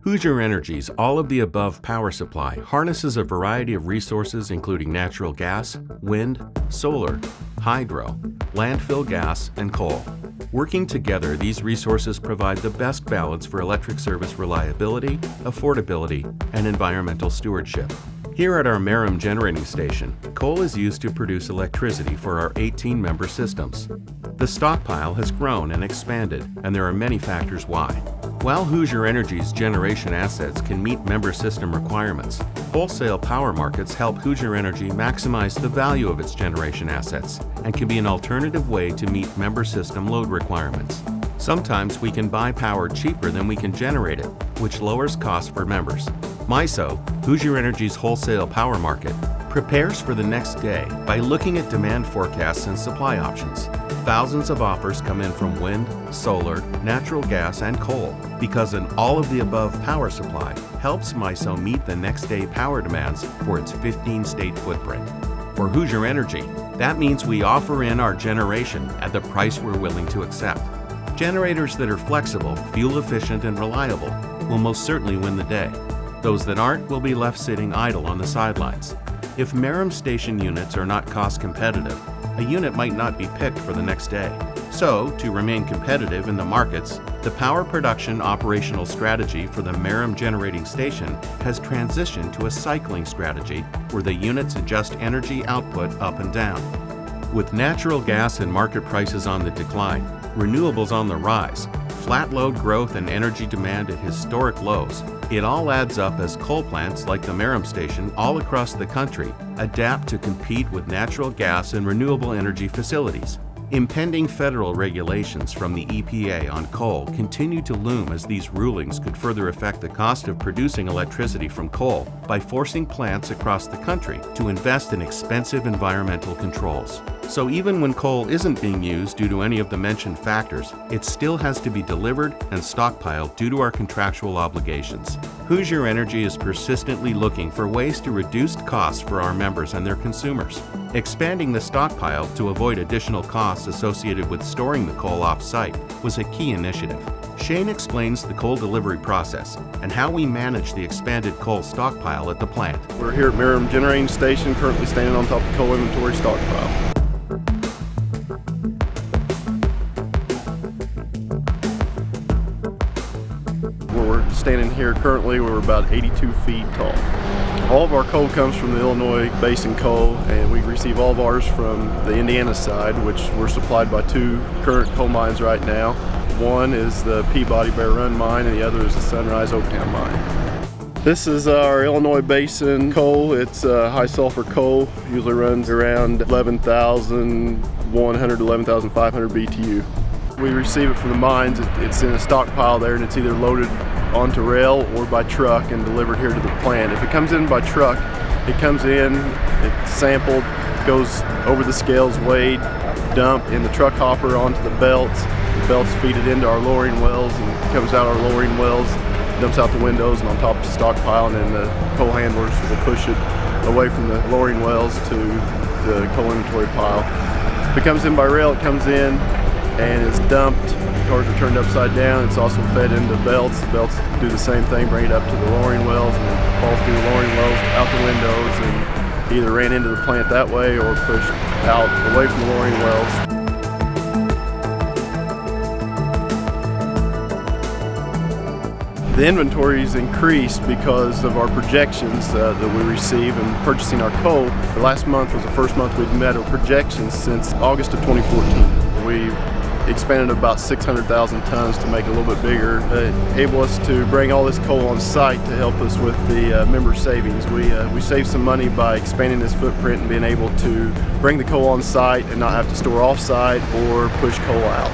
Hoosier Energy's all-of-the-above power supply harnesses a variety of resources including natural gas, wind, solar, hydro, landfill gas, and coal. Working together, these resources provide the best balance for electric service reliability, affordability, and environmental stewardship. Here at our Merom generating station, coal is used to produce electricity for our 18-member systems. The stockpile has grown and expanded, and there are many factors why. While Hoosier Energy's generation assets can meet member system requirements, wholesale power markets help Hoosier Energy maximize the value of its generation assets and can be an alternative way to meet member system load requirements. Sometimes we can buy power cheaper than we can generate it, which lowers costs for members. MISO, Hoosier Energy's wholesale power market, prepares for the next day by looking at demand forecasts and supply options. Thousands of offers come in from wind, solar, natural gas, and coal because an all-of-the-above power supply helps MISO meet the next day power demands for its 15-state footprint. For Hoosier Energy, that means we offer in our generation at the price we're willing to accept. Generators that are flexible, fuel-efficient, and reliable will most certainly win the day. Those that aren't will be left sitting idle on the sidelines. If Merom station units are not cost competitive, a unit might not be picked for the next day. So, to remain competitive in the markets, the power production operational strategy for the Merom generating station has transitioned to a cycling strategy where the units adjust energy output up and down. With natural gas and market prices on the decline, renewables on the rise, flat load growth and energy demand at historic lows, it all adds up as coal plants like the Merom station all across the country adapt to compete with natural gas and renewable energy facilities. Impending federal regulations from the EPA on coal continue to loom as these rulings could further affect the cost of producing electricity from coal by forcing plants across the country to invest in expensive environmental controls. So even when coal isn't being used due to any of the mentioned factors, it still has to be delivered and stockpiled due to our contractual obligations. Hoosier Energy is persistently looking for ways to reduce costs for our members and their consumers. Expanding the stockpile to avoid additional costs associated with storing the coal off-site was a key initiative. Shane explains the coal delivery process and how we manage the expanded coal stockpile at the plant. We're here at Merom Generating Station, currently standing on top of the coal inventory stockpile. We're standing here currently, we're about 82 feet tall. All of our coal comes from the Illinois Basin Coal, and we receive all of ours from the Indiana side, which we're supplied by two current coal mines right now. One is the Peabody Bear Run mine, and the other is the Sunrise Oaktown mine. This is our Illinois Basin coal. It's high sulfur coal, usually runs around 11,100 to 11,500 BTU. We receive it from the mines. It's in a stockpile there, and it's either loaded onto rail or by truck and delivered here to the plant. If it comes in by truck, it comes in, it's sampled, goes over the scales, weighed, dumped in the truck hopper onto the belts. The belts feed it into our lowering wells and comes out our lowering wells, dumps out the windows and on top of the stockpile, and then the coal handlers will push it away from the lowering wells to the coal inventory pile. If it comes in by rail, it comes in and is dumped. The cars are turned upside down. It's also fed into belts. The belts do the same thing, bring it up to the lowering wells, and it falls through the lowering wells out the windows and either ran into the plant that way or pushed out away from the lowering wells. The inventory's increased because of our projections that we receive in purchasing our coal. The last month was the first month we'd met our projections since August of 2014. We expanded about 600,000 tons to make it a little bit bigger, enable us to bring all this coal on site to help us with the member savings. We saved some money by expanding this footprint and being able to bring the coal on site and not have to store off site or push coal out.